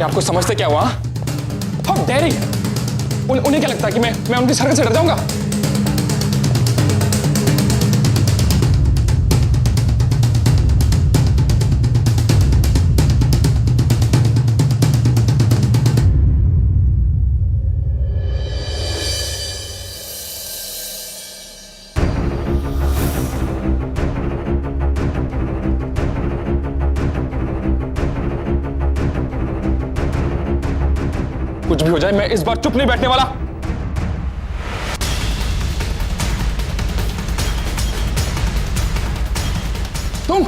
आपको समझते क्या हुआ? How daring! उन्हें क्या लगता है कि मैं उनकी हरकत से डर जाऊंगा? कुछ भी हो जाए, मैं इस बार चुप नहीं बैठने वाला। तुम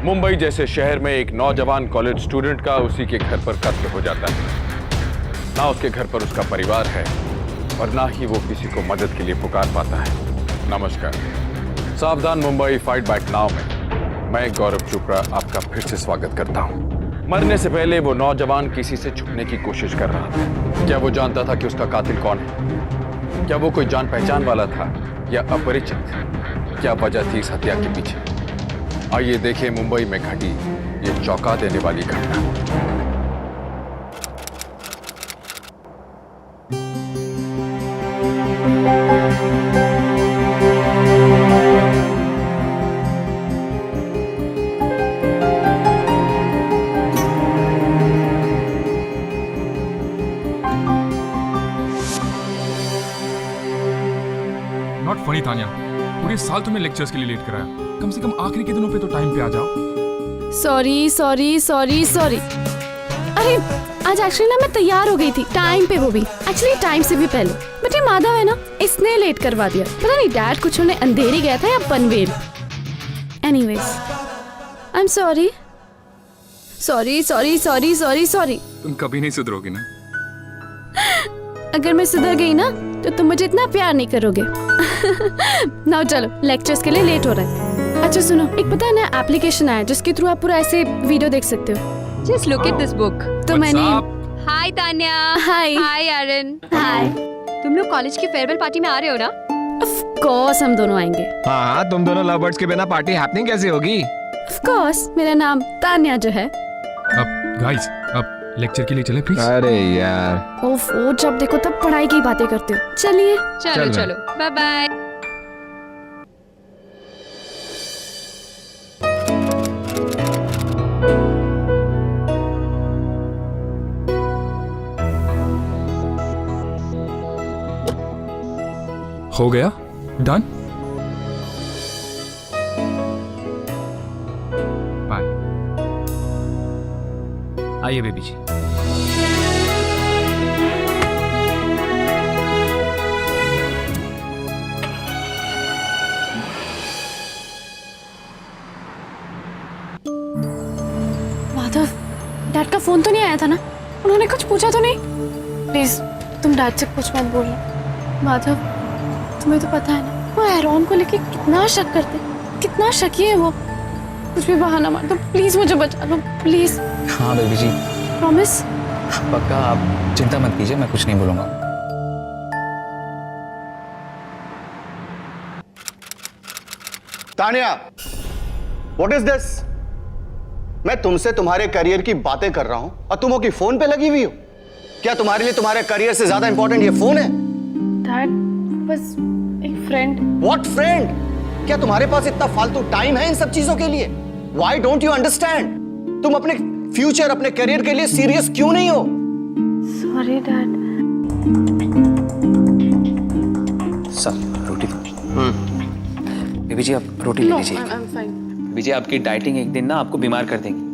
मुंबई जैसे शहर में एक नौजवान कॉलेज स्टूडेंट का उसी के घर पर कत्ल हो जाता है। ना उसके घर पर उसका परिवार है और ना ही वो किसी को मदद के लिए पुकार पाता है। नमस्कार, सावधान मुंबई फाइट बैक नाउ में मैं गौरव चोपड़ा आपका फिर से स्वागत करता हूं। मरने से पहले वो नौजवान किसी से छुपने की कोशिश कर रहा था। क्या वो जानता था कि उसका कातिल कौन है? क्या वो कोई जान पहचान वाला था या अपरिचित? क्या वजह थी इस हत्या के पीछे? आइए देखें मुंबई में घटी ये चौंका देने वाली घटना। नॉट फनी तानिया, पूरे साल तुम्हें लेक्चर्स के लिए लेट कराया। कम से कम आखिरी के दिनों पे तो टाइम पे आ जाओ। सॉरी। अरे आज एक्चुअली ना मैं तैयार हो गई थी टाइम पे, वो भी एक्चुअली टाइम से भी पहले। बट ये माधव है ना, इसने लेट करवा दिया। पता नहीं डैड कुछ उन्हें अंधेरी गया था या Panvel. Anyways I am sorry. तुम कभी नहीं सुधरोगी ना। अगर मैं सुधर गई ना तो तुम मुझे इतना प्यार नहीं करोगे। नाउ चलो, लेक्चर्स के लिए लेट हो रहा है। अच्छा सुनो, एक पता है ना एप्लीकेशन आया जिसके थ्रू आप पूरा ऐसे वीडियो देख सकते हो। Just look at this book. तो मैंने हाय तान्या। हाय। हाय आर्यन। हाय। तुम लोग कॉलेज की फेयरवेल पार्टी में आ रहे हो ना? ऑफ कोर्स हम दोनों आएंगे। हाँ, तुम दोनों लवर्स के बिना पार्टी हैपनिंग कैसे होगी? ऑफ कोर्स, मेरा नाम तान्या जो है। अब गाइस, अब लेक्चर के लिए चलें प्लीज। अरे यार, ओफो, जब देखो तब पढ़ाई की बातें करते हो। चलिए। चलो बाय बाय। हो गया? डन? बाय। आइए बेबी जी। माधव, डैड का फोन तो नहीं आया था ना? उन्होंने कुछ पूछा तो नहीं? प्लीज तुम डैड से कुछ मत बोलना। माधव, तुम्हें तो पता है ना वो एरॉन को लेके कितना शक करते, कितना शकी है वो। कुछ भी बहाना मार दो प्लीज, मुझे बचा लो प्लीज। हाँ बेबी जी, प्रॉमिस? पक्का, आप चिंता मत कीजिए, मैं कुछ नहीं बोलूंगा। Tania, what is this? मैं तुमसे तुम्हारे करियर की बातें कर रहा हूं और तुम हो कि फोन पे लगी हुई हो। क्या तुम्हारे लिए तुम्हारे करियर से ज्यादा इंपॉर्टेंट ये फोन है? डैड, बस एक फ्रेंड। What friend? क्या तुम्हारे पास इतना फालतू टाइम है इन सब चीजों के लिए? Why don't you understand? तुम अपने फ्यूचर, अपने करियर के लिए सीरियस क्यों नहीं हो? Sorry dad. सर रोटी दो। बेबी जी आप रोटी ले लीजिए। I am fine. बेबी जी आपकी डाइटिंग एक दिन ना आपको बीमार कर देंगी।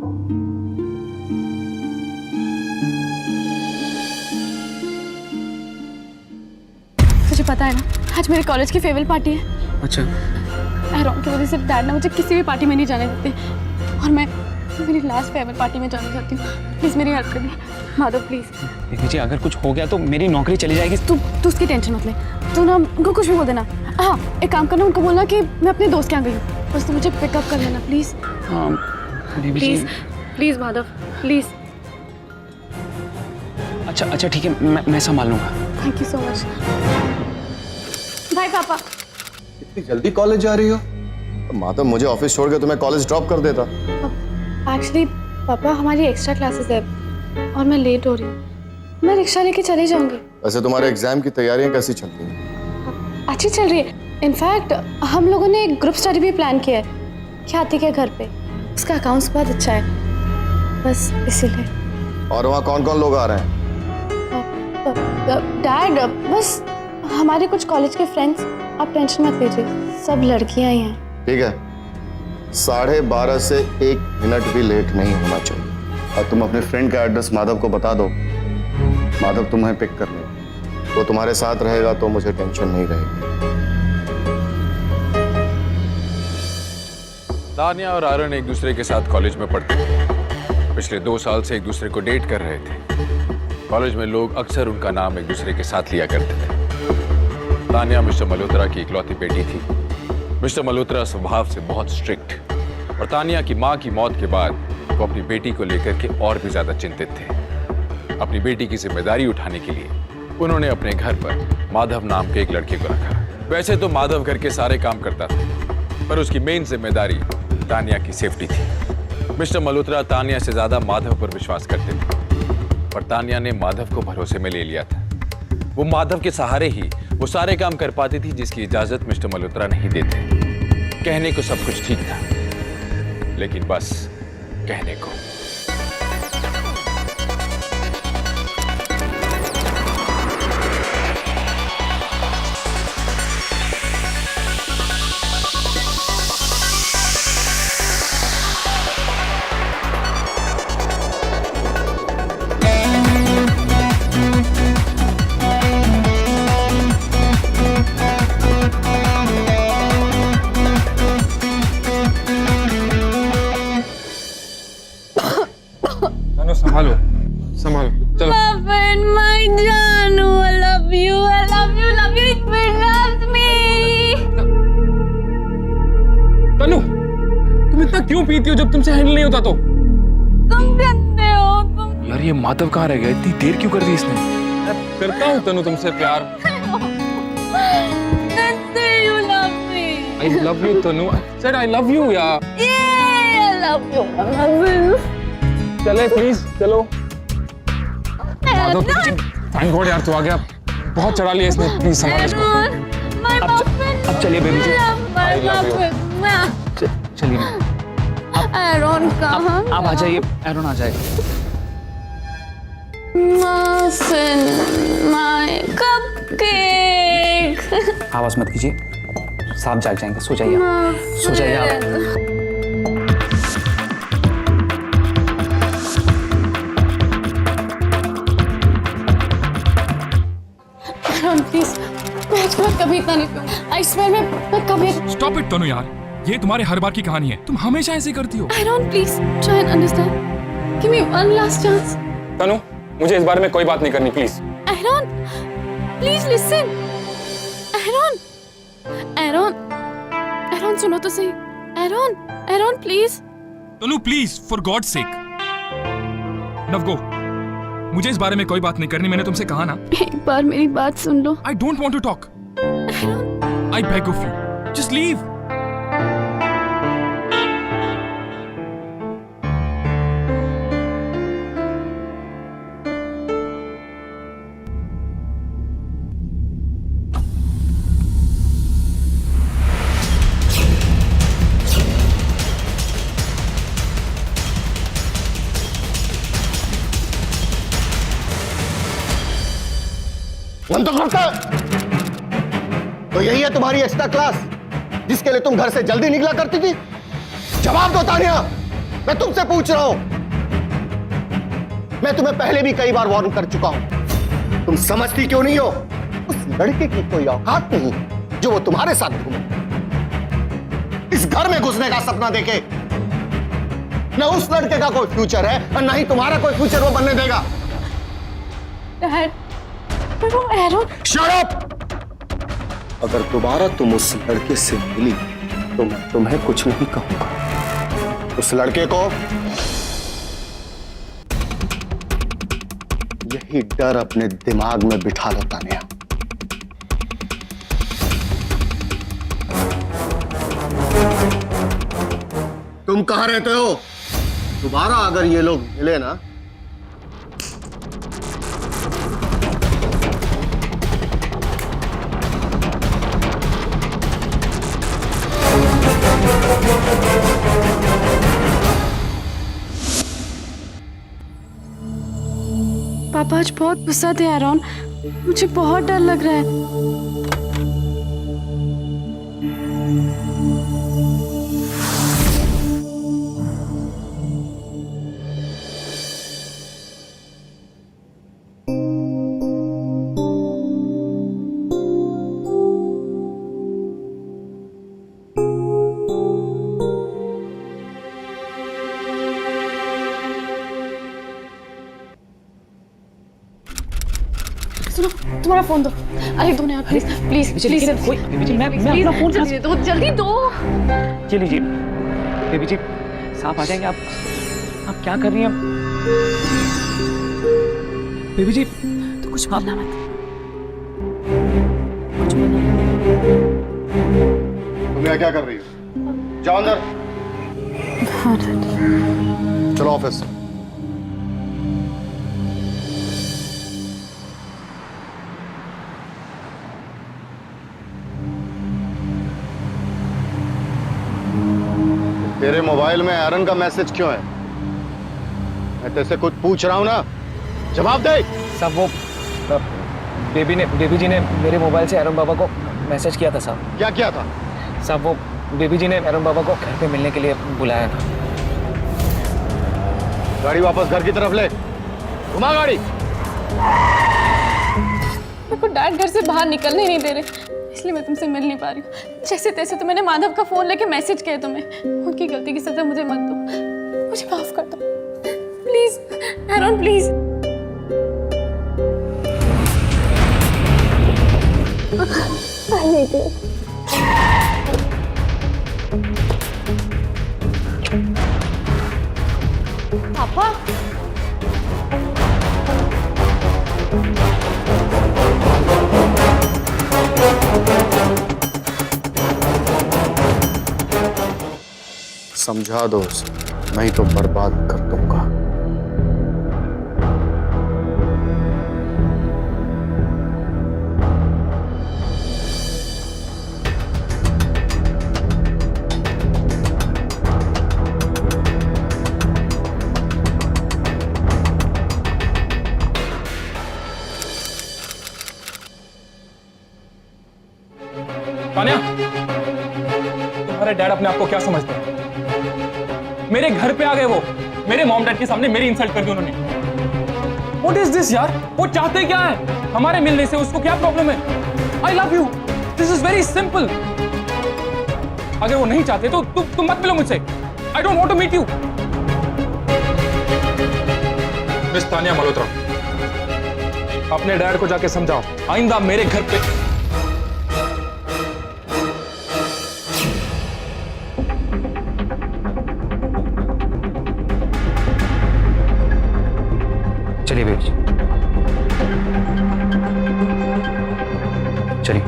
तुझे पता है ना, आज मेरे कॉलेज की फेयरवेल पार्टी है। अच्छा। एरॉन की वजह से डैड ना मुझे किसी भी पार्टी में नहीं जाने देते और मैं मेरी लास्ट फेयरवेल पार्टी में जाना चाहती हूँ। प्लीज मेरी हेल्प करिए माधव, प्लीज। बेबी जी अगर कुछ हो गया तो मेरी नौकरी चली जाएगी। तू उसकी टेंशन मत ले। तू ना उनको कुछ भी बोल देना। हाँ, एक काम करना, उनको बोलना कि मैं अपने दोस्त के यहाँ गई हूँ, बस तू मुझे पिकअप कर लेना प्लीज। हाँ baby ji, please please Madhav, please. अच्छा ठीक है, मैं संभाल लूंगा। Thank you so much. Bye पापा। इतनी जल्दी कॉलेज जा रही हो? माधव मुझे ऑफिस छोड़ के तुम्हें कॉलेज ड्रॉप कर देता। एक्चुअली पापा हमारी एक्स्ट्रा क्लासेस है और मैं लेट हो रही हूँ। मैं रिक्शा लेके चली जाऊंगी। वैसे तुम्हारे एग्जाम की तैयारियां कैसी चल रही हैं? अच्छी चल रही है। इनफैक्ट हम लोगों ने एक ग्रुप स्टडी भी प्लान किया है ख्याति के घर पे। उसका अकाउंट्स बहुत अच्छा है, बस इसीलिए। और वहाँ कौन कौन लोग आ रहे हैं? डैड, बस हमारे कुछ कॉलेज के फ्रेंड्स। आप टेंशन मत लीजिए, सब लड़कियां ही हैं। ठीक है, 12:30 से 1 मिनट भी लेट नहीं होना चाहिए। और तुम अपने फ्रेंड का एड्रेस माधव को बता दो। माधव तुम्हें पिक कर ले। वो तुम्हारे साथ रहेगा तो मुझे टेंशन नहीं रहेगी। तान्या और आर्यन एक दूसरे के साथ कॉलेज में पढ़ते थे। पिछले 2 साल से एक दूसरे को डेट कर रहे थे। कॉलेज में लोग अक्सर उनका नाम एक दूसरे के साथ लिया करते थे। तान्या मिस्टर मल्होत्रा की इकलौती बेटी थी। मिस्टर मल्होत्रा स्वभाव से बहुत स्ट्रिक्ट, और तान्या की मां की मौत के बाद वो अपनी बेटी को लेकर के और भी ज्यादा चिंतित थे। अपनी बेटी की जिम्मेदारी उठाने के लिए उन्होंने अपने घर पर माधव नाम के एक लड़के को रखा। वैसे तो माधव घर के सारे काम करता था, पर उसकी मेन जिम्मेदारी तान्या की सेफ्टी थी। मिस्टर मल्होत्रा तान्या से ज्यादा माधव पर विश्वास करते थे, पर तान्या ने माधव को भरोसे में ले लिया था। वो माधव के सहारे ही वो सारे काम कर पाती थी जिसकी इजाजत मिस्टर मल्होत्रा नहीं देते। कहने को सब कुछ ठीक था, लेकिन बस कहने को। संभालो संभालो, चलो। My Janu, I love you, I love you, love you. It loves me. तनु, तुम इतना क्यों पीती हो जब तुमसे हैंडल नहीं होता तो? तुम गंदे हो तुम। यार ये माधव कहाँ रह गया? इतनी देर क्यों कर दी इसने? मैं करता हूँ तनु तुमसे प्यार। Gंदे, you love me. I love you Tanu. I said I love you यार। Yeah, I love you, I love you. चले प्लीज, चलो। थैंक गॉड यार तू आ गया। बहुत चढ़ा लिया इसने, प्लीज संभाल इसको। My muffin. अब चलिए बेबी जी। My muffin. चलिए Aaron कहाँ? आप आ जाइए, एरन आ जाए। Muffin, my cupcake. आवाज मत कीजिए, सांप जाग जाएंगे। सो जाइए आप, सो जाइए आप। प्लीज, मैं आज बाद कभी इतना नहीं पीऊंगी। आई स्वेयर मैं कभी। स्टॉप इट तनु यार, ये तुम्हारे हर बार की कहानी है। तुम हमेशा ऐसे करती हो। Aaron, please try and understand. Give me one last chance. तनु, मुझे इस बारे में कोई बात नहीं करनी, please. Aaron, please listen. Aaron, सुनो तो सही। Aaron, please. Tanu please, for God sake. नवगो, मुझे इस बारे में कोई बात नहीं करनी, मैंने तुमसे कहा ना। एक बार मेरी बात सुन लो। I don't want to talk. I beg of you, just leave. बंद तो करता। तो यही है तुम्हारी एक्स्ट्रा क्लास जिसके लिए तुम घर से जल्दी निकला करती थी? जवाब दो तान्या, मैं तुमसे पूछ रहा हूं। मैं तुम्हें पहले भी कई बार वार्न कर चुका हूं। तुम समझती क्यों नहीं हो? उस लड़के की कोई औकात नहीं जो वो तुम्हारे साथ घूमे। इस घर में घुसने का सपना देखे। न उस लड़के का कोई फ्यूचर है और न ही तुम्हारा कोई फ्यूचर वो बनने देगा। Aaron, Shut up! अगर दोबारा तुम उस लड़के से मिली तो मैं तुम्हें कुछ नहीं कहूंगा। उस लड़के को यही डर अपने दिमाग में बिठा लो तानिया। तुम कहां रहते हो? दोबारा अगर ये लोग मिले ना, पापा आज बहुत गुस्सा थे एरॉन, मुझे बहुत डर लग रहा है। सुनो, तुम्हारा फोन दो। अरे दो ना यार, प्लीज प्लीज प्लीज बेबी जी मैं अपना फोन जल्दी दो, जल्दी दो। ये लीजिए बेबी जी, साफ आ जाएंगे आप क्या कर रही हैं बेबी जी? तो कुछ बोलना मत, कुछ बोलना तुम यहाँ क्या कर रही हो? जाओ अंदर। हाँ डैडी। चलो ऑफिस। तेरे मोबाइल में एरन का मैसेज क्यों है? मैं तेरे कुछ पूछ रहा हूं ना, जवाब दे। साहब वो बेबी जी ने मेरे मोबाइल से एरन बाबा को मैसेज किया था साहब। क्या किया था? साहब वो बेबी जी ने एरन बाबा को घर पे मिलने के लिए बुलाया था। गाड़ी वापस घर की तरफ ले, घुमा गाड़ी। मेरे को डैड घर से बाहर निकलने ही नहीं दे रहे, इसलिए मैं तुमसे मिल नहीं पा रही हूँ। जैसे तैसे तो मैंने माधव का फोन लेके मैसेज किया तुम्हें। उनकी गलती की सजा मुझे मत दो, मुझे माफ कर दो प्लीज एरॉन, प्लीज। पापा समझा दो उसे, नहीं तो बर्बाद कर दूंगा। तानिया, तुम्हारे डैड अपने आप को क्या समझते हैं? मेरे घर पे आ गए वो, मेरे मॉम डैड के सामने मेरी इंसल्ट कर दी उन्होंने। What is this यार? वो चाहते क्या है? हमारे मिलने से उसको क्या प्रॉब्लम है? I love you. This is very simple. अगर वो नहीं चाहते तो तुम मत मिलो मुझसे। I don't want to meet you. Miss Tania Malhotra, अपने डैड को जाके समझाओ, आइंदा मेरे घर पे। चलिए बेबी जी, चलिए।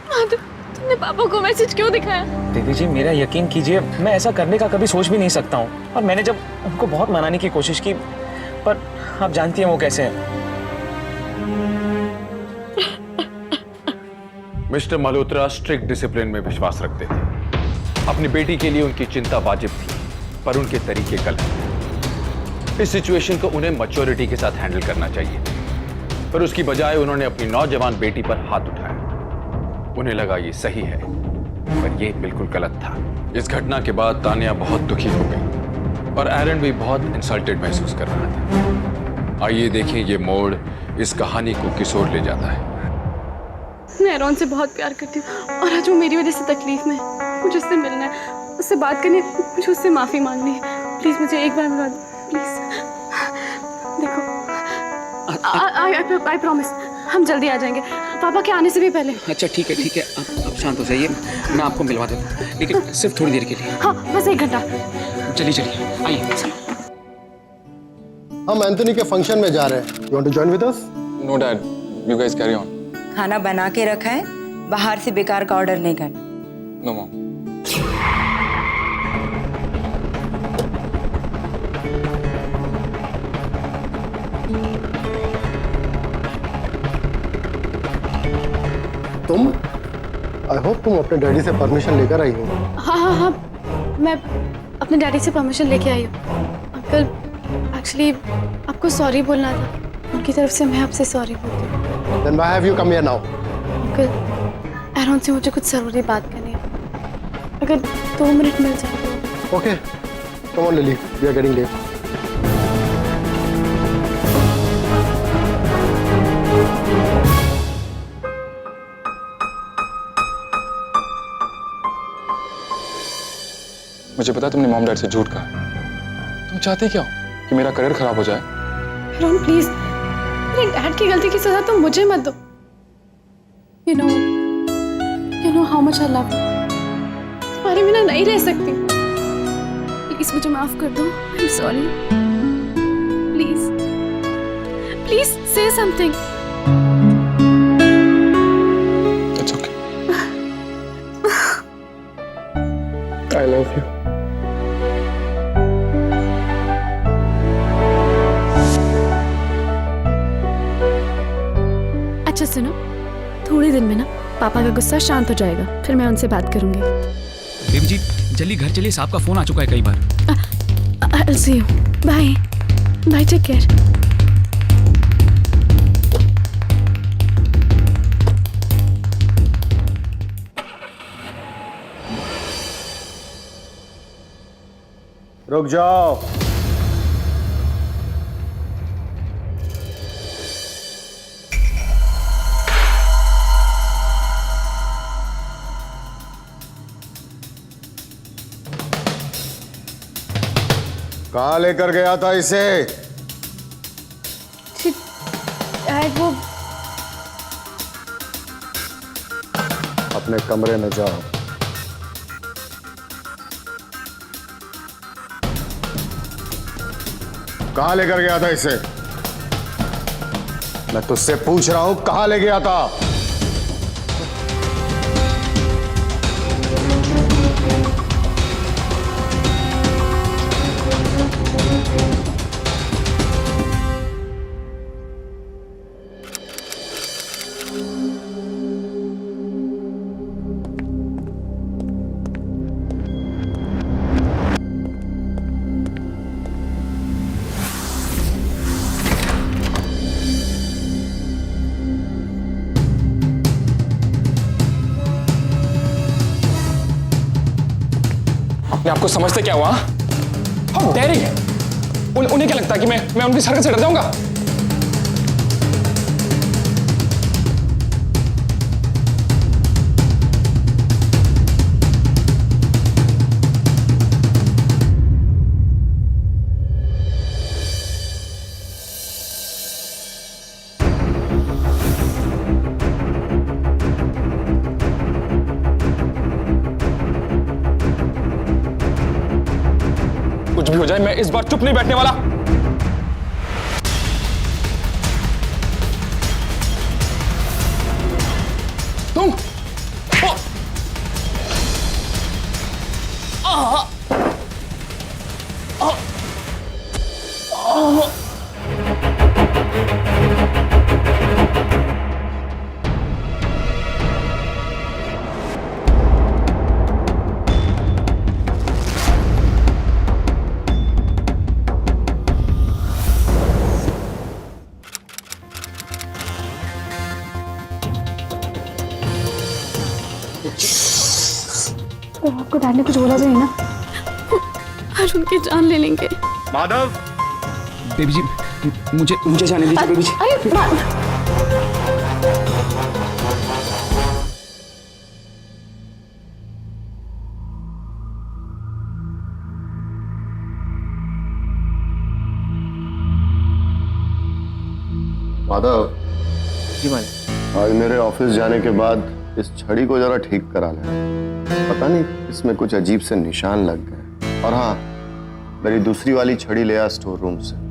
माधव, तुमने पापा को मैसेज क्यों दिखाया? बेबी जी मेरा यकीन कीजिए, मैं ऐसा करने का कभी सोच भी नहीं सकता हूँ। और मैंने जब उनको बहुत मनाने की कोशिश की, पर आप जानती हैं वो कैसे हैं। मिस्टर मल्होत्रा स्ट्रिक्ट डिसिप्लिन में विश्वास रखते थे। अपनी बेटी के लिए उनकी चिंता वाजिब थी, पर उनके तरीके गलत थे। इस सिचुएशन को उन्हें मैच्योरिटी के साथ हैंडल करना चाहिए, पर उसकी बजाय उन्होंने अपनी नौजवान बेटी पर हाथ उठाया। उन्हें लगा ये सही है, पर यह बिल्कुल गलत था। इस घटना के बाद तानिया बहुत दुखी हो गई और एरन भी बहुत इंसल्टेड महसूस कर रहा था। आइए देखें ये मोड़ इस कहानी को किस ओर ले जाता है। मैं एरॉन से बहुत प्यार करती हूँ और आज वो मेरी वजह से तकलीफ में है। मुझे उससे मिलना है, उससे बात करनी है, मुझे उससे माफी मांगनी है। प्लीज मुझे एक बार मिला दो प्लीज। देखो आई प्रॉमिस हम जल्दी आ जाएंगे, पापा के आने से भी पहले। अच्छा ठीक है, आप शांत हो जाइए, मैं आपको मिलवा देता हूँ, लेकिन सिर्फ थोड़ी देर के लिए। हाँ, बस 1 घंटा। चलिए आइए। हम एंथनी के फंक्शन में जा रहे हैं। You want to join with us? No dad, you guys carry on. खाना बना के रखा है, बाहर से बेकार का ऑर्डर नहीं करना। No mom. तुम आई होप तुम अपने डैडी से परमिशन लेकर आई हो। हाँ, मैं अपने डैडी से परमिशन लेके आई हूँ। अंकल, एक्चुअली आपको सॉरी बोलना था, उनकी तरफ से मैं आपसे सॉरी बोलती हूँ। Then why have you come here now? Uncle, Aaron से मुझे कुछ ज़रूरी बात करनी है, अगर 2 मिनट मिल जाए। Okay, come on Lily, we are getting late. मुझे पता है तुमने मॉम डैड से झूठ कहा। तुम चाहते क्या हो कि मेरा करियर खराब हो जाए? एरॉन प्लीज, मेरे डैड की गलती की सजा तुम मुझे मत दो। You know how much I love you. तुम्हारे बिना नहीं रह सकती। प्लीज मुझे माफ कर दो। I'm sorry. Please say something. It's okay. I love you. अच्छा सुनो, थोड़े दिन में ना पापा का गुस्सा शांत हो जाएगा, फिर मैं उनसे बात करूंगी। बेबी जी जल्दी घर चलिए, साहब का फोन आ चुका है कई बार। I'll see you. Bye. Bye, take care. रुक जाओ। कहाँ लेकर गया था इसे? डैड, वो अपने कमरे में जाओ। कहाँ लेकर गया था इसे? मैं तुझसे पूछ रहा हूं, कहाँ ले गया था? अपने आपको समझते क्या हुआ? How daring है? उन्हें क्या लगता है कि मैं उनकी हरकत से डर जाऊंगा? कुछ भी हो जाए, मैं इस बार चुप नहीं बैठने वाला। तुम तो आपको डैड ने कुछ बोला तो नहीं ना? आज उनकी जान ले लेंगे। माधव, बेबी जी मुझे जाने दीजिए बेबी जी। अरे माधव, जी मालिक। आज मेरे ऑफिस जाने के बाद इस छड़ी को जरा ठीक करा लेना। पता नहीं इसमें कुछ अजीब से निशान लग गए। और हाँ, मेरी दूसरी वाली छड़ी ले आ स्टोर रूम से।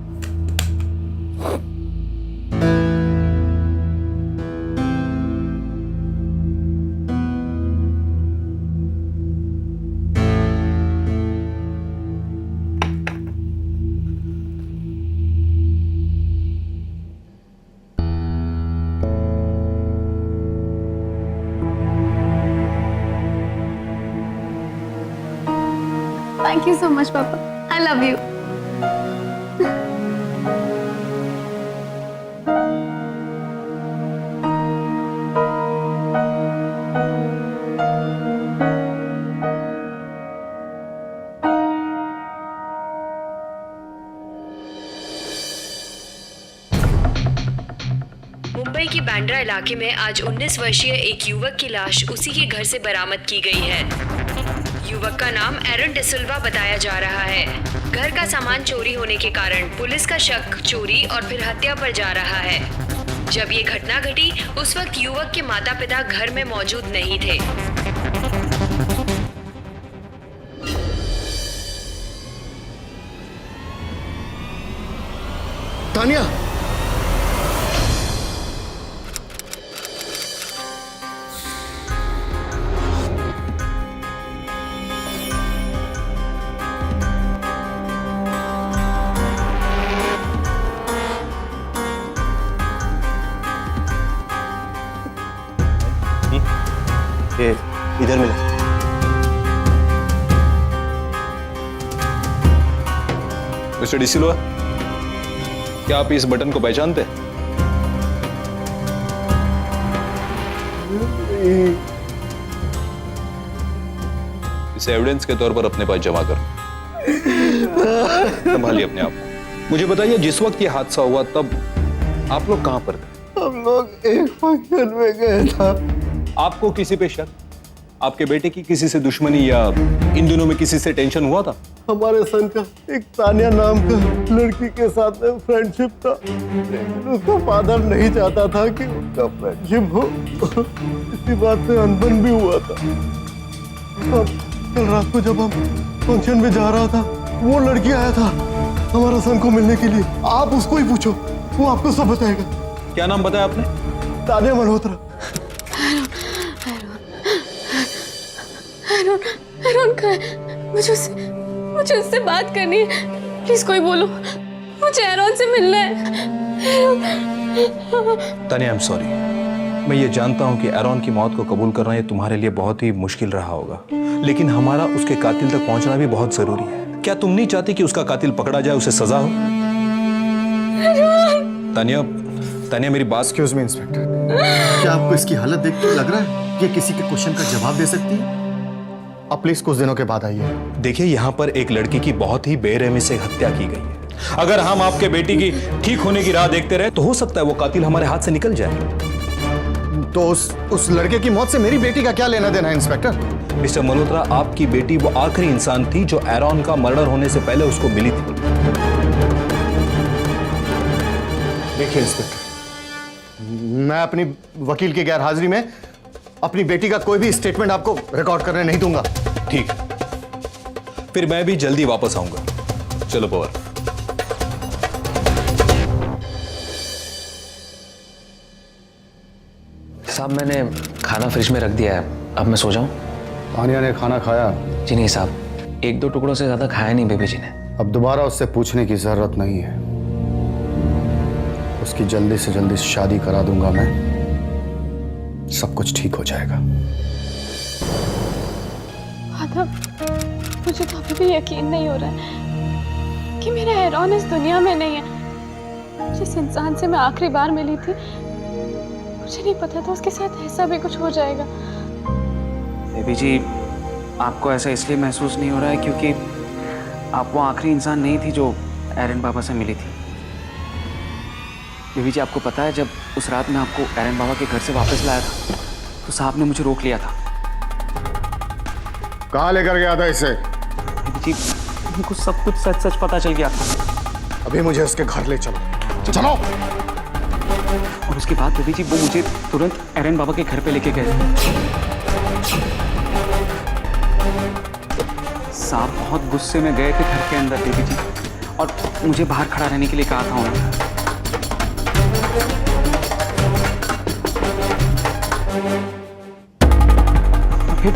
Thank you so much, Papa. I love you. Mumbai की बांद्रा इलाके में आज 19 वर्षीय एक युवक की लाश उसी के घर से बरामद की गई है। युवक का नाम एरन डिसिल्वा बताया जा रहा है। घर का सामान चोरी होने के कारण पुलिस का शक चोरी और फिर हत्या पर जा रहा है। जब ये घटना घटी उस वक्त युवक के माता पिता घर में मौजूद नहीं थे। तानिया, ये इधर मिला। मिस्टर डिसिल्वा, क्या आप इस बटन को पहचानते हैं? इसे एविडेंस के तौर पर अपने पास जमा करो। संभालिए अपने आप को। मुझे बताइए, जिस वक्त ये हादसा हुआ तब आप लोग कहां पर थे? हम लोग एक फंक्शन में गए था। आपको किसी पे शक, आपके बेटे की किसी से दुश्मनी या इन दिनों में किसी से टेंशन हुआ था? हमारे सन का एक तानिया नाम का लड़की के साथ में फ्रेंडशिप था, लेकिन उसका फादर नहीं चाहता था कि उनका फ्रेंडशिप हो। इसी बात से अनबन भी हुआ था। अब कल रात को जब हम फंक्शन में जा रहा था, वो लड़की आया था हमारा सन को मिलने के लिए। आप उसको ही पूछो, वो आपको सब बताएगा। क्या नाम बताया आपने? तानिया मल्होत्रा। एरॉन कहाँ है? मुझे उससे बात करनी है। प्लीज कोई बोलो, मुझे एरॉन से मिलना है। Tania, I am sorry. मैं ये जानता हूँ कि एरॉन की मौत को कबूल करना ये तुम्हारे लिए बहुत ही मुश्किल रहा होगा, लेकिन हमारा उसके कातिल तक पहुंचना भी बहुत जरूरी है। क्या तुम नहीं चाहती कि उसका कातिल पकड़ा जाए, उसे सजा हो? तानिया मेरी बात। एक्सक्यूज मी इंस्पेक्टर, क्या आपको इसकी हालत देख के लग रहा है कि किसी के क्वेश्चन का जवाब दे सकती है? आप प्लीज कुछ दिनों के बाद आइए। देखिए, यहाँ पर एक लड़की की बहुत ही बेरहमी से हत्या की गई है। अगर हम आपके बेटी की ठीक होने की राह देखते रहे तो हो सकता है वो कातिल हमारे हाथ से निकल जाए। तो उस लड़के की मौत से मेरी बेटी का क्या लेना देना है इंस्पेक्टर? मिस्टर मल्होत्रा, आपकी बेटी वो आखिरी इंसान थी जो एरॉन का मर्डर होने से पहले उसको मिली थी। देखिए इंस्पेक्टर, मैं अपनी वकील की गैरहाजिरी में अपनी बेटी का कोई भी स्टेटमेंट आपको रिकॉर्ड करने नहीं दूंगा। ठीक, फिर मैं भी जल्दी वापस आऊंगा। चलो पवार। साहब, मैंने खाना फ्रिज में रख दिया है, अब मैं सो जाऊं? तानिया ने खाना खाया? जी नहीं साहब, 1-2 टुकड़ों से ज्यादा खाया नहीं बेबी जी ने। अब दोबारा उससे पूछने की जरूरत नहीं है। उसकी जल्दी से जल्दी शादी करा दूंगा मैं, सब कुछ ठीक हो जाएगा। माधव, मुझे तो अभी भी यकीन नहीं हो रहा है कि मेरा एरॉन इस दुनिया में नहीं है। जिस इंसान से मैं आखिरी बार मिली थी, मुझे नहीं पता था उसके साथ ऐसा भी कुछ हो जाएगा। बेबी जी, आपको ऐसा इसलिए महसूस नहीं हो रहा है क्योंकि आप वो आखिरी इंसान नहीं थी जो एरन बाबा से मिली थी। बेबी जी, आपको पता है, जब उस रात मैं आपको एरन बाबा के घर से वापस लाया था तो साहब ने मुझे रोक लिया था। कहाँ लेकर गया था इसे? बेबी जी, उनको सब कुछ सच सच पता चल गया था। अभी मुझे उसके घर ले चलो। चलो। और उसके बाद बेबी जी वो मुझे तुरंत एरन बाबा के घर पे लेके गए। साहब बहुत गुस्से में गए थे घर के अंदर बेबी जी, और मुझे बाहर खड़ा रहने के लिए कहा था उन्होंने। फिर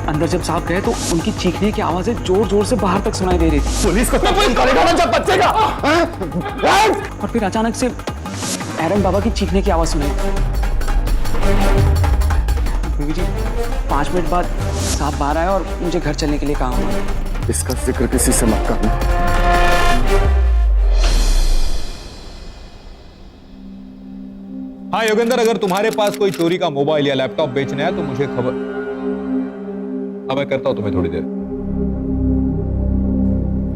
अंदर जब साहब गए तो उनकी चीखने की आवाजें जोर जोर से बाहर तक सुनाई दे रही थी। पुलिस को फोन करेगा ना जब बच्चे का। और फिर अचानक से एरन बाबा की चीखने की आवाज सुनाई। बेबी जी 5 मिनट बाद साहब बाहर आए और मुझे घर चलने के लिए कहा उन्होंने। इसका जिक्र किसी से मत करना। हाँ योगेंद्र, अगर तुम्हारे पास कोई चोरी का मोबाइल या लैपटॉप बेचना है तो मुझे खबर। अब मैं करता हूं तुम्हें थोड़ी देर।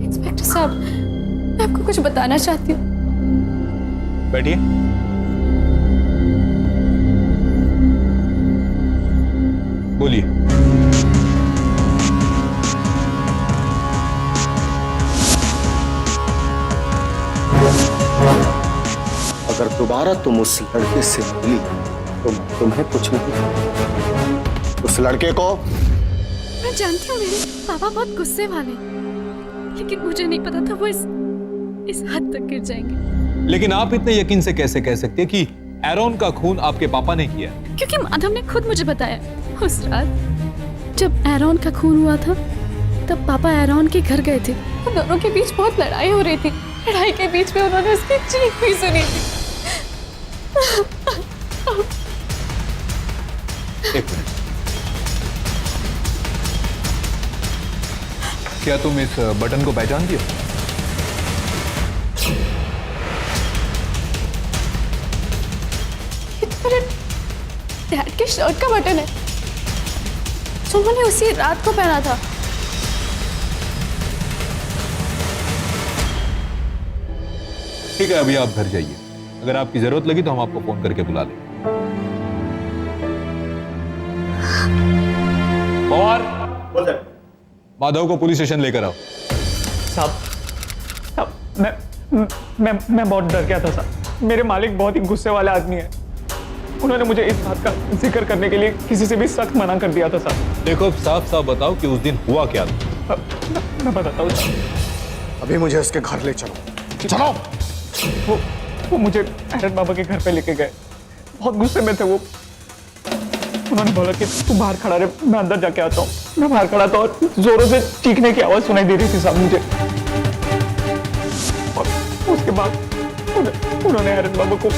इंस्पेक्टर साहब, मैं आपको कुछ बताना चाहती हूँ। बैठिए। बोलिए। अगर दोबारा तुम उस लड़के से मिली तो तुम्हें कुछ नहीं। उस लड़के को मैं जानती हूँ मेरे पापा बहुत गुस्से वाले हैं, लेकिन मुझे नहीं पता था वो इस हद तक गिर जाएंगे। लेकिन आप इतने यकीन से कैसे कह सकते हैं कि एरॉन का खून आपके पापा ने किया? क्योंकि माधव ने खुद मुझे बताया। उस रात जब एरॉन का खून हुआ था तब पापा एरॉन के घर गए थे। उन दोनों के बीच बहुत लड़ाई हो रही थी। लड़ाई के बीच में उन्होंने उसकी चीख भी सुनी थी। एक मिनट, क्या तुम इस बटन को पहचानती हो? ये तो मेरे डैड के शर्ट का बटन है जो उन्होंने उसी रात को पहना था। ठीक है, अभी आप घर जाइए। अगर आपकी जरूरत लगी तो हम आपको फोन करके बुला लेंगे। और माधव को पुलिस स्टेशन लेकर आओ। साहब मैं बहुत डर गया था साहब। मेरे मालिक बहुत ही गुस्से वाले आदमी है। उन्होंने मुझे इस बात का जिक्र करने के लिए किसी से भी सख्त मना कर दिया था साहब। देखो, साफ साफ बताओ कि उस दिन हुआ क्या था। मैं बताता हूँ। अभी मुझे उसके घर ले चलो। चलो। वो मुझे एरन बाबा के घर पे लेके गए। बहुत गुस्से में थे वो। उन्होंने बोला कि तू बाहर खड़ा रहे, मैं अंदर जाके आता हूँ। मैं बाहर खड़ा था और जोरों से चीखने की आवाज सुनाई दे रही थी साहब मुझे। और उसके बाद उन्होंने एरन बाबा को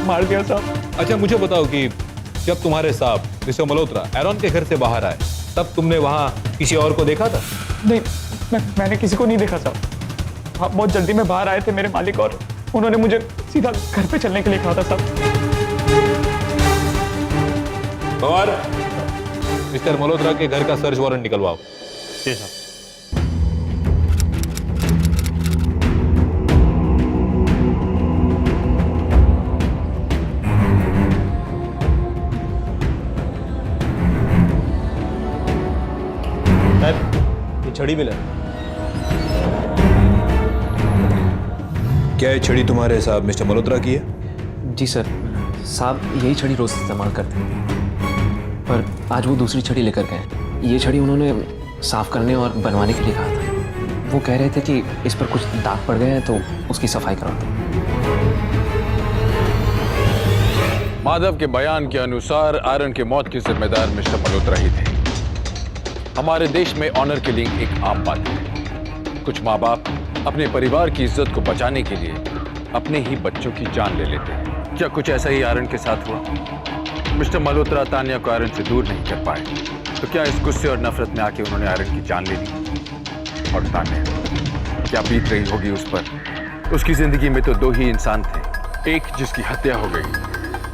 मार दिया साहब। अच्छा, मुझे बताओ कि जब तुम्हारे साहब मिस्टर मल्होत्रा एरॉन के घर से बाहर आए तब तुमने वहां किसी और को देखा था? नहीं, मैंने किसी को नहीं देखा साहब। हाँ, बहुत जल्दी में बाहर आए थे मेरे मालिक और उन्होंने मुझे सीधा घर पे चलने के लिए कहा था साहब। और मिस्टर मल्होत्रा के घर का सर्च वारंट निकलवाओ। जी साहब। ये छड़ी मिला? क्या ये छड़ी तुम्हारे साहब मिस्टर मल्होत्रा की है? जी सर, साहब यही छड़ी रोज इस्तेमाल करते हैं, पर आज वो दूसरी छड़ी लेकर गए। ये छड़ी उन्होंने साफ करने और बनवाने के लिए कहा था। वो कह रहे थे कि इस पर कुछ दाग पड़ गए हैं तो उसकी सफाई करा दो। माधव के बयान के अनुसार आयरन की मौत के जिम्मेदार मिस्टर मल्होत्रा ही थे। हमारे देश में ऑनर किलिंग एक आम बात है। कुछ माँ बाप अपने परिवार की इज्जत को बचाने के लिए अपने ही बच्चों की जान ले लेते हैं। क्या कुछ ऐसा ही आयरन के साथ हुआ? मिस्टर मल्होत्रा तान्या को आयरन से दूर नहीं कर पाए, तो क्या इस गुस्से और नफरत में आके उन्होंने आयरन की जान ले ली? और तान्या, क्या बीत रही होगी उस पर? उसकी जिंदगी में तो दो ही इंसान थे, एक जिसकी हत्या हो गई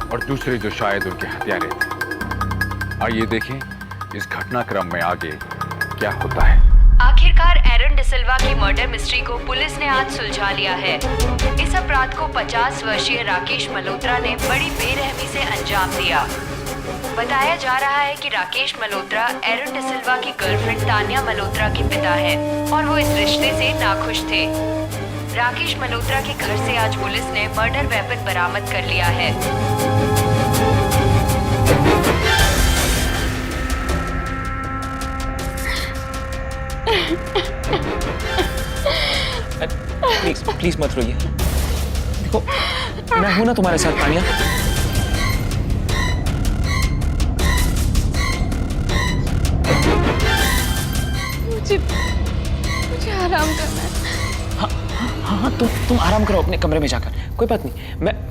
और दूसरे जो शायद उनके हत्यारे थे। आइए देखें इस घटनाक्रम में आगे क्या होता है। आखिरकार एरन डिसिल्वा की मर्डर मिस्ट्री को पुलिस ने आज सुलझा लिया है। इस अपराध को 50 वर्षीय राकेश मल्होत्रा ने बड़ी बेरहमी से अंजाम दिया। बताया जा रहा है कि राकेश मल्होत्रा एरन डिसिल्वा की गर्लफ्रेंड तान्या मल्होत्रा के पिता है और वो इस रिश्ते से नाखुश थे। राकेश मल्होत्रा के घर से आज पुलिस ने मर्डर वेपन बरामद कर लिया है। प्लीज प्लीज मत रोइए। देखो मैं हूं ना तुम्हारे साथ तानिया। मुझे आराम करना है। हाँ तुम आराम करो अपने कमरे में जाकर, कोई बात नहीं।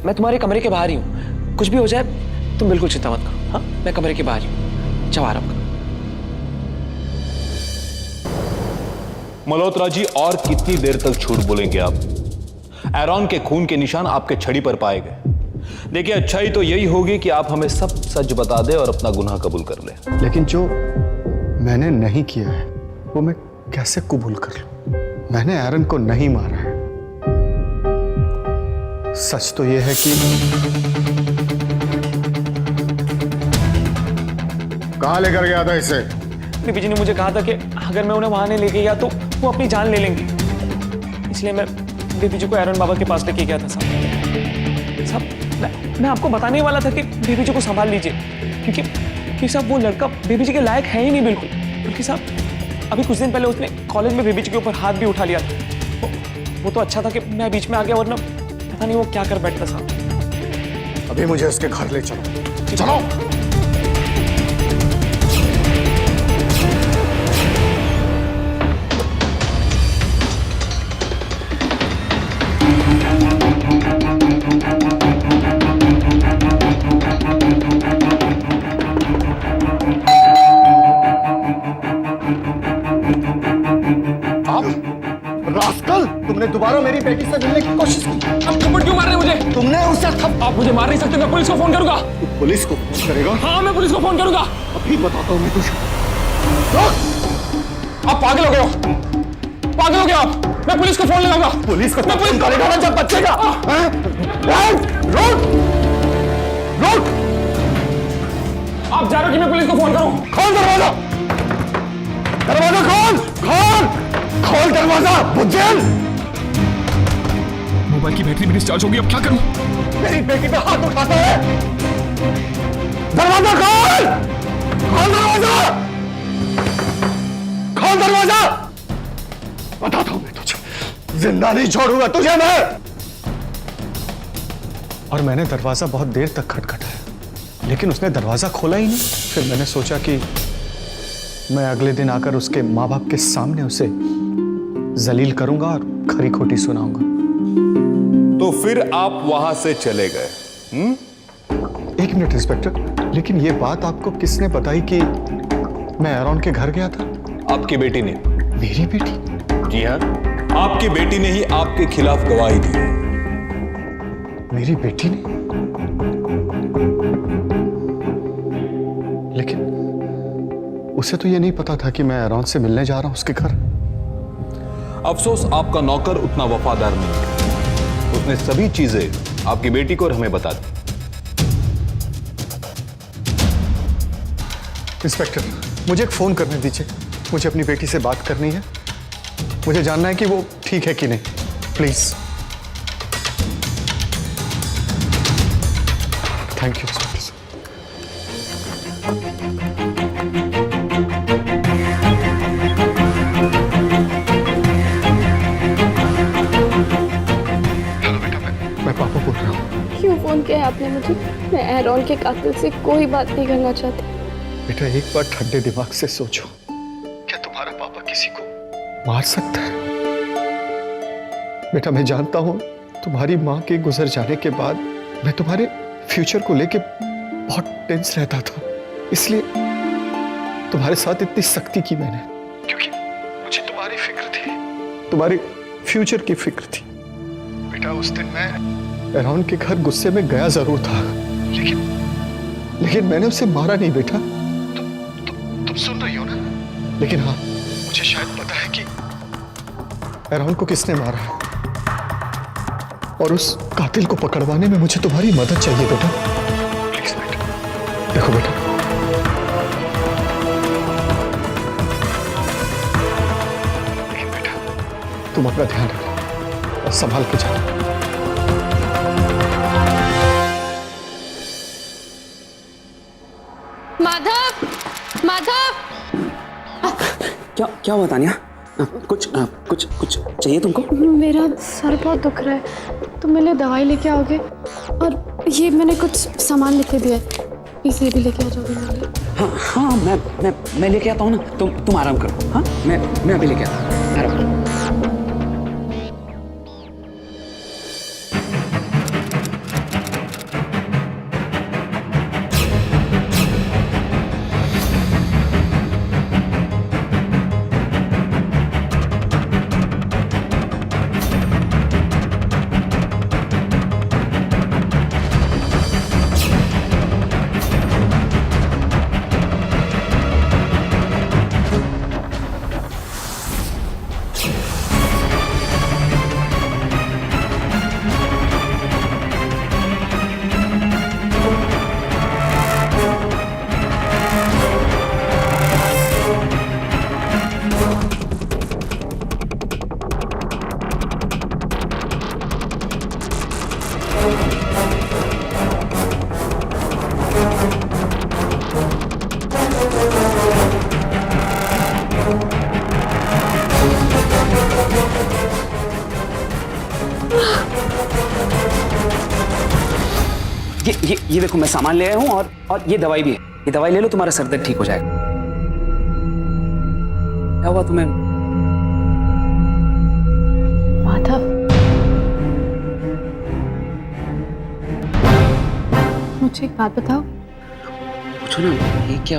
मैं तुम्हारे कमरे के बाहर ही हूँ, कुछ भी हो जाए तुम बिल्कुल चिंता मत करो। हाँ मैं कमरे के बाहर ही हूँ, जाओ आराम करो। मल्होत्रा जी, और कितनी देर तक झूठ बोलेंगे आप? एरॉन के खून के निशान आपके छड़ी पर पाए गए। देखिए, अच्छाई तो यही होगी कि आप हमें सब सच बता दें और अपना गुनाह कबूल कर लें। लेकिन जो मैंने नहीं किया है वो मैं कैसे कबूल कर लूं? मैंने एरन को नहीं मारा है। सच तो यह है कि कहां लेकर गया था इसे? बीबी जी ने मुझे कहा था कि अगर मैं उन्हें वहां नहीं लेके गया तो वो अपनी जान ले लेंगे, इसलिए मैं बीबी जी को एरन बाबा के पास लेके गया था। साहब मैं आपको बताने वाला था कि बीबी जी को संभाल लीजिए, क्योंकि साहब वो लड़का बीबी जी के लायक है ही नहीं बिल्कुल। क्योंकि साहब अभी कुछ दिन पहले उसने कॉलेज में बीबी जी के ऊपर हाथ भी उठा लिया था। वो तो अच्छा था कि मैं बीच में आ गया, वरना पता नहीं वो क्या कर बैठता साहब। अभी मुझे उसके घर ले चलो। चलो। रास्कल, तुमने दोबारा मेरी बेटी से मिलने की कोशिश की। आप थप्पड़ क्यों मार रहे हैं मुझे? तुमने उसे आप मुझे मार नहीं सकते, मैं पुलिस को फोन करूंगा। तू पुलिस को फोन करेगा? हाँ मैं पुलिस को फोन करूंगा। अभी बताता हूँ मैं तुझे। आप पागल हो गए हो, पागल हो गए आप। मैं पुलिस को फोन लगाऊंगा। पुलिस को मैं पुलिस को करेगा जब बच्चे का। रोक! आप जा रहे हो कि मैं पुलिस को फोन करूं? खोल दरवाजा! दरवाजा खोल दरवाजा! बुज्जल! मोबाइल की बैटरी भी डिस्चार्ज होगी, अब क्या करूं? मेरी बेटी पे हाथ उठाता है। दरवाजा खोल दरवाजा! खोल दरवाजा! बताता हूं मैं तुझे, जिंदा नहीं छोड़ूंगा तुझे मैं। और मैंने दरवाजा बहुत देर तक खटखटाया, लेकिन उसने दरवाजा खोला ही नहीं। फिर मैंने सोचा कि मैं अगले दिन आकर उसके माँ बाप के सामने उसे जलील करूंगा और खरी खोटी सुनाऊंगा। तो फिर आप वहां से चले गए? एक मिनट इंस्पेक्टर, लेकिन ये बात आपको किसने बताई कि मैं एरॉन के घर गया था? आपकी बेटी ने। मेरी बेटी? जी हाँ, आपकी बेटी ने ही आपके खिलाफ गवाही दी। मेरी बेटी ने? लेकिन उसे तो ये नहीं पता था कि मैं एरॉन से मिलने जा रहा हूं उसके घर। अफसोस आपका नौकर उतना वफादार नहीं है। उसने सभी चीजें आपकी बेटी को और हमें बता दी। इंस्पेक्टर, मुझे एक फोन करने दीजिए। मुझे अपनी बेटी से बात करनी है। मुझे जानना है कि वो ठीक है कि नहीं। प्लीज। Thank you inspector. मैं पापा बोल रहा हूँ। क्यों फोन किया आपने मुझे? मैं एरॉन के कातिल से कोई बात नहीं करना चाहती। बेटा, एक बार ठंडे दिमाग से सोचो, क्या तुम्हारा पापा किसी को मार सकता है? बेटा, मैं जानता हूं तुम्हारी मां के गुजर जाने के बाद मैं तुम्हारे फ्यूचर को लेके बहुत टेंस रहता था, इसलिए तुम्हारे साथ इतनी सख्ती की मैंने, क्योंकि मुझे तुम्हारी फिक्र थी, तुम्हारे फ्यूचर की फिक्र थी। बेटा, उस दिन मैं एरॉन के घर गुस्से में गया जरूर था, लेकिन मैंने उसे मारा नहीं बेटा। तुम सुन रही हो ना? लेकिन हाँ, मुझे शायद पता है कि एरॉन को किसने मारा है, और उस कातिल को पकड़वाने में मुझे तुम्हारी मदद चाहिए बेटा। प्लीज बेटा, देखो बेटा, लेकिन बेटा तुम अपना ध्यान रखो और संभाल के जाना। माधव, माधव, क्या हुआ तानिया? कुछ चाहिए तुमको? मेरा सर बहुत दुख रहा है, तुम मेरे लिए दवाई लेके आओगे? और ये मैंने कुछ सामान लिख के दिया है, प्लीज ये भी लेके आ जाओगे मेरे लिए? हाँ मैं लेके आता हूँ ना, तुम आराम करो। हाँ मैं अभी लेके आता हूँ, आराम करो। ये देखो, मैं सामान ले आया हूँ और ये दवाई भी है। ये दवाई ले लो, तुम्हारा सर दर्द ठीक हो जाएगा। क्या हुआ तुम्हें? माधव, मुझे एक बात बताओ। पूछो ना, ये क्या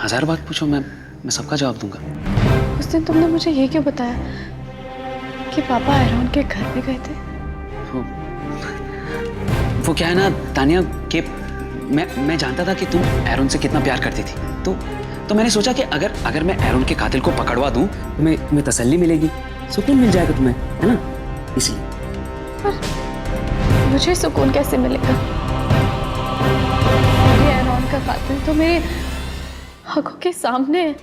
1000 बात पूछो, मैं सबका जवाब दूंगा। उस दिन तुमने मुझे ये क्यों बताया कि पापा एरॉन के घर पे गए थे? वो क्या है ना तानिया, कि मैं जानता था कि तुम एरॉन से कितना प्यार करती थी, तो मैंने सोचा कि अगर मैं एरॉन के कातिल को पकड़वा दूं, तुम्हें तसल्ली मिलेगी, सुकून मिल जाएगा तुम्हें, है ना? इसलिए। पर मुझे सुकून कैसे मिलेगा? ये एरॉन का कातिल तो मेरे आंखों के सामने है।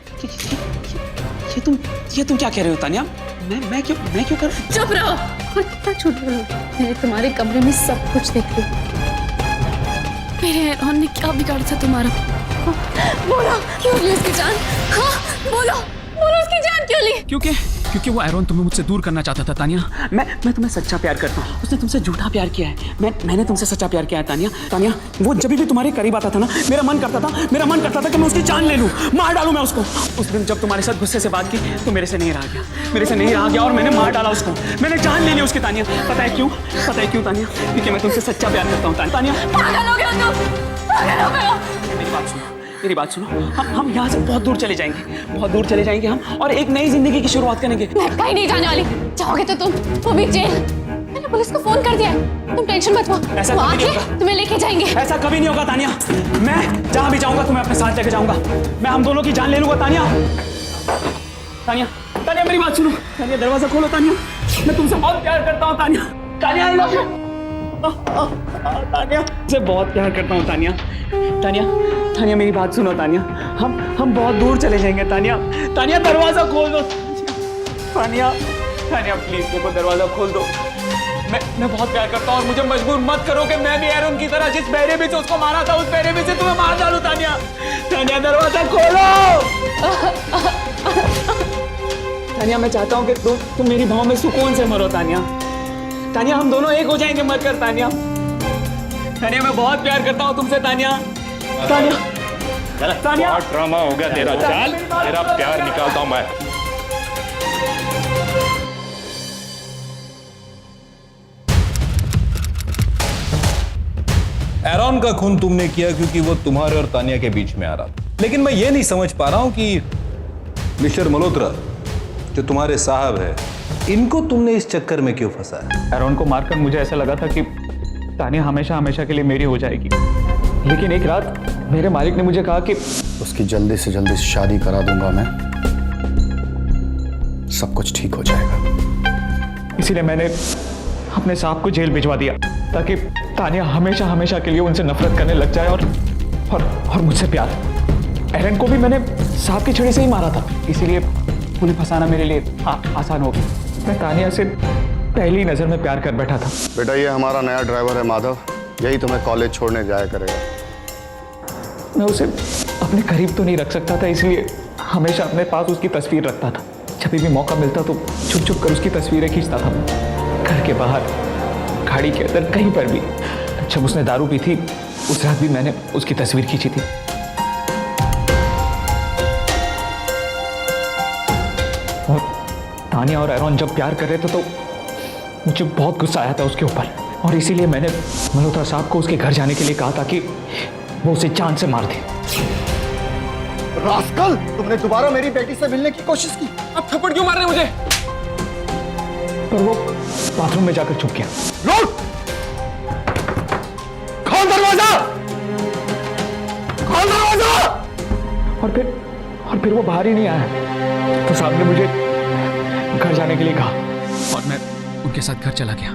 ये तुम क्या कह रहे हो तानिया? मैं क्यों कर? चुप रहो और कितना झूठ बोलो। मैंने तुम्हारे कमरे में सब कुछ देख लिया। मेरे एरॉन ने क्या बिगाड़ा था तुम्हारा? बोलो, क्यों ली उसकी जान? हाँ, बोलो उसकी जान क्यों ली? क्योंकि वो एरॉन तुम्हें मुझसे दूर करना चाहता था तानिया। मैं तुम्हें सच्चा प्यार करता हूँ, उसने तुमसे झूठा प्यार किया है। मैंने तुमसे सच्चा प्यार किया है तानिया। वो जब भी तुम्हारे करीब आता था ना, मेरा मन करता था कि मैं उसकी जान ले लूं, मार डालूं मैं उसको। उस दिन जब तुम्हारे साथ गुस्से से बात की तो मेरे से नहीं रहा गया और मैंने मार डाला उसको। मैंने जान ले ली उसकी तानिया। पता है क्यों तानिया? क्योंकि मैं तुमसे सच्चा प्यार करता हूँ तानिया। पागल हो गए हो तुम, पागल हो गए हो। मेरी बात सुनो, हम यहाँ से बहुत दूर चले जाएंगे हम, और एक नई जिंदगी की शुरुआत करेंगे। मैं कहीं नहीं जाने वाली। चाहोगे तो तुम, वो भी जेल। मैंने पुलिस को फोन कर दिया, तुम टेंशन मत लो, वो आके तुम्हें लेके जाएंगे। ऐसा कभी नहीं होगा तानिया। मैं जहाँ भी जाऊंगा तुम्हें अपने साथ लेके जाऊंगा। मैं हम दोनों की जान ले लूंगा तानिया। तानिया मेरी बात सुनो। तानिया दरवाजा खोलो तानिया, मैं तुमसे बहुत प्यार करता हूँ Tania. I love you Tania, से बहुत प्यार करता हूँ तानिया मेरी बात सुनो तानिया। हम बहुत दूर चले जाएंगे तानिया दरवाजा खोल दो तानिया प्लीज मेरे को दरवाजा खोल दो। मैं बहुत प्यार करता हूँ और मुझे मजबूर मत करो कि मैं भी एरॉन की तरह जिस बेरहमी से उसको मारा था, उस बेरहमी से तुम्हें मार डालूं। तानिया दरवाजा खोलो। तानिया मैं चाहता हूँ कि तुम मेरी भाव में सुकून से मरो तानिया हम दोनों एक हो जाएंगे, मत कर तानिया मैं बहुत प्यार करता हूँ तुमसे तानिया। बहुत ड्रामा हो गया तेरा। चल तेरा प्यार निकालता हूं मैं। एरॉन का खून तुमने किया क्योंकि वो तुम्हारे और तानिया के बीच में आ रहा था, लेकिन मैं ये नहीं समझ पा रहा हूं कि मिस्टर मल्होत्रा जो तुम्हारे साहब है, इनको तुमने इस चक्कर में क्यों फंसाया? एरॉन को मारकर मुझे ऐसा लगा था कि तानिया हमेशा के लिए मेरी हो जाएगी, लेकिन एक रात मेरे मालिक ने मुझे कहा कि उसकी जल्दी से जल्दी शादी करा दूंगा मैं, सब कुछ ठीक हो जाएगा। इसीलिए मैंने अपने साहब को जेल भिजवा दिया ताकि तानिया हमेशा के लिए उनसे नफरत करने लग जाए और मुझसे प्यार। एरन को भी मैंने साहब की छड़ी से ही मारा था, इसीलिए उन्हें फंसाना मेरे लिए आसान हो गया। मैं तानिया से पहली नजर में प्यार कर बैठा था। बेटा ये हमारा नया ड्राइवर है माधव, यही तुम्हें कॉलेज छोड़ने जाया करेगा। मैं उसे अपने करीब तो नहीं रख सकता था, इसलिए हमेशा अपने पास उसकी तस्वीर रखता था। जब भी मौका मिलता तो छुप छुप कर उसकी तस्वीरें खींचता था, घर के बाहर, गाड़ी के अंदर, कहीं पर भी। जब उसने दारू पी थी उस रात भी मैंने उसकी तस्वीर खींची थी। और तानिया और एरॉन जब प्यार कर रहे थे तो मुझे बहुत गुस्सा आया था उसके ऊपर, और इसीलिए मैंने मल्होत्रा साहब को उसके घर जाने के लिए कहा था कि वो उसे जान से मार दे। रास्कल, तुमने दोबारा मेरी बेटी से मिलने की कोशिश की। आप थप्पड़ क्यों मार रहे हैं मुझे? पर वो बाथरूम में जाकर छुप गया। रुक! खोल दरवाजा! खोल दरवाजा! और फिर वो बाहर ही नहीं आया, तो साहब ने मुझे घर जाने के लिए कहा और मैं उनके साथ घर चला गया।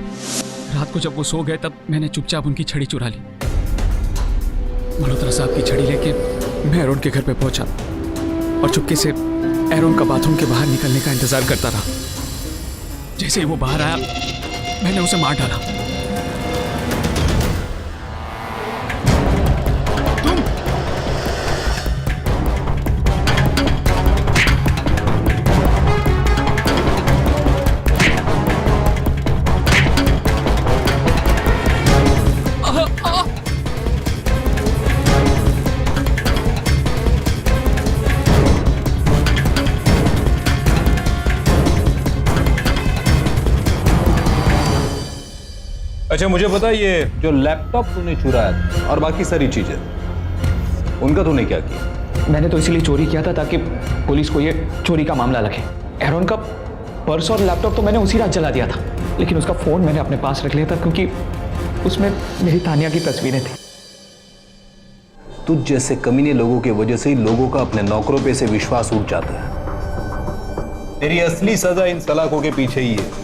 रात को जब वो सो गए तब मैंने चुपचाप उनकी छड़ी चुरा ली। मल्होत्रा साहब की छड़ी लेके मैं एरोन के घर पे पहुंचा और चुपके से एरोन का बाथरूम के बाहर निकलने का इंतजार करता रहा। जैसे ही वो बाहर आया मैंने उसे मार डाला। अच्छा मुझे बता, ये जो लैपटॉप तूने चुराया था और बाकी सारी चीजें, उनका तूने क्या किया? मैंने तो इसीलिए चोरी किया था ताकि पुलिस को ये चोरी का मामला लगे। एरोन का पर्स और लैपटॉप तो मैंने उसी रात जला दिया था, लेकिन उसका फोन मैंने अपने पास रख लिया था क्योंकि उसमें मेरी तानिया की तस्वीरें थी। तुझ जैसे कमीने लोगों की वजह से ही लोगों का अपने नौकरों पे से विश्वास उठ जाता है। तेरी असली सजा इन सलाखों के पीछे ही है।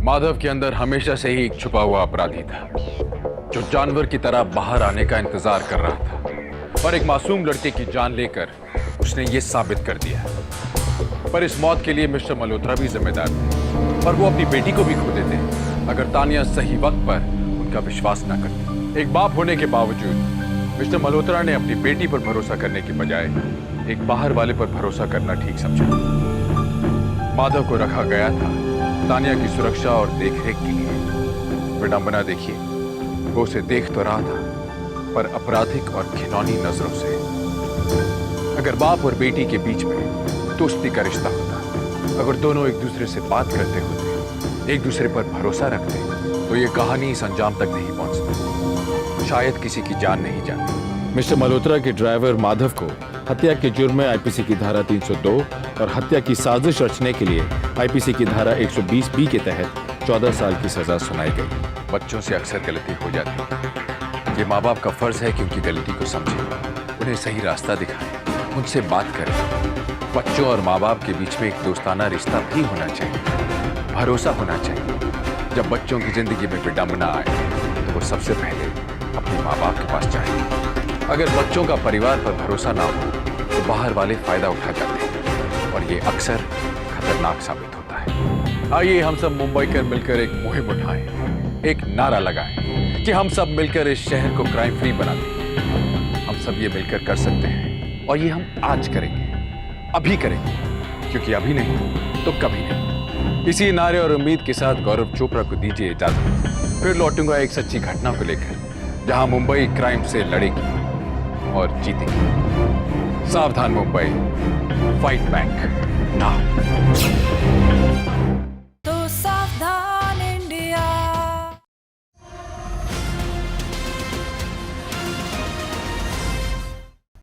माधव के अंदर हमेशा से ही एक छुपा हुआ अपराधी था जो जानवर की तरह बाहर आने का इंतजार कर रहा था, और एक मासूम लड़के की जान लेकर उसने ये साबित कर दिया। पर इस मौत के लिए मिस्टर मल्होत्रा भी जिम्मेदार थे, और वो अपनी बेटी को भी खो देते अगर तानिया सही वक्त पर उनका विश्वास न करती। एक बाप होने के बावजूद मिस्टर मल्होत्रा ने अपनी बेटी पर भरोसा करने की बजाय एक बाहर वाले पर भरोसा करना ठीक समझा। माधव को रखा गया था तानिया की सुरक्षा और देखरेख के लिए। विडंबना देखिए, वो उसे देख तो रहा था पर आपराधिक और घिनौनी नजरों से। अगर बाप और बेटी के बीच में दोस्ती का रिश्ता होता, अगर दोनों एक दूसरे से बात करते होते, एक दूसरे पर भरोसा रखते, तो ये कहानी इस अंजाम तक नहीं पहुंचती। शायद किसी की जान नहीं जाती। मिस्टर मल्होत्रा के ड्राइवर माधव को हत्या के जुर्म में आईपीसी की धारा 302 और हत्या की साजिश रचने के लिए आईपीसी की धारा 120B के तहत 14 साल की सजा सुनाई गई। बच्चों से अक्सर गलती हो जाती है। ये माँ बाप का फर्ज है कि उनकी गलती को समझें, उन्हें सही रास्ता दिखाएं, उनसे बात करें। बच्चों और माँ बाप के बीच में एक दोस्ताना रिश्ता भी होना चाहिए, भरोसा होना चाहिए। जब बच्चों की जिंदगी में विडंबना आए तो वो सबसे पहले अपने माँ बाप के पास जाए। अगर बच्चों का परिवार पर भरोसा ना हो तो बाहर वाले फायदा उठा जाते हैं, और ये अक्सर खतरनाक साबित होता है। आइए हम सब मुंबईकर मिलकर एक मुहिम उठाएं, एक नारा लगाएं कि हम सब मिलकर इस शहर को क्राइम फ्री बना दें। हम सब ये मिलकर कर सकते हैं, और ये हम आज करेंगे, अभी करेंगे, क्योंकि अभी नहीं तो कभी नहीं। इसी नारे और उम्मीद के साथ गौरव चोपड़ा को दीजिए इजाजत। फिर लौटूंगा एक सच्ची घटना को लेकर, जहां मुंबई क्राइम से लड़ेगी और जीतेगी। सावधान मुंबई, फाइट बैक नाउ।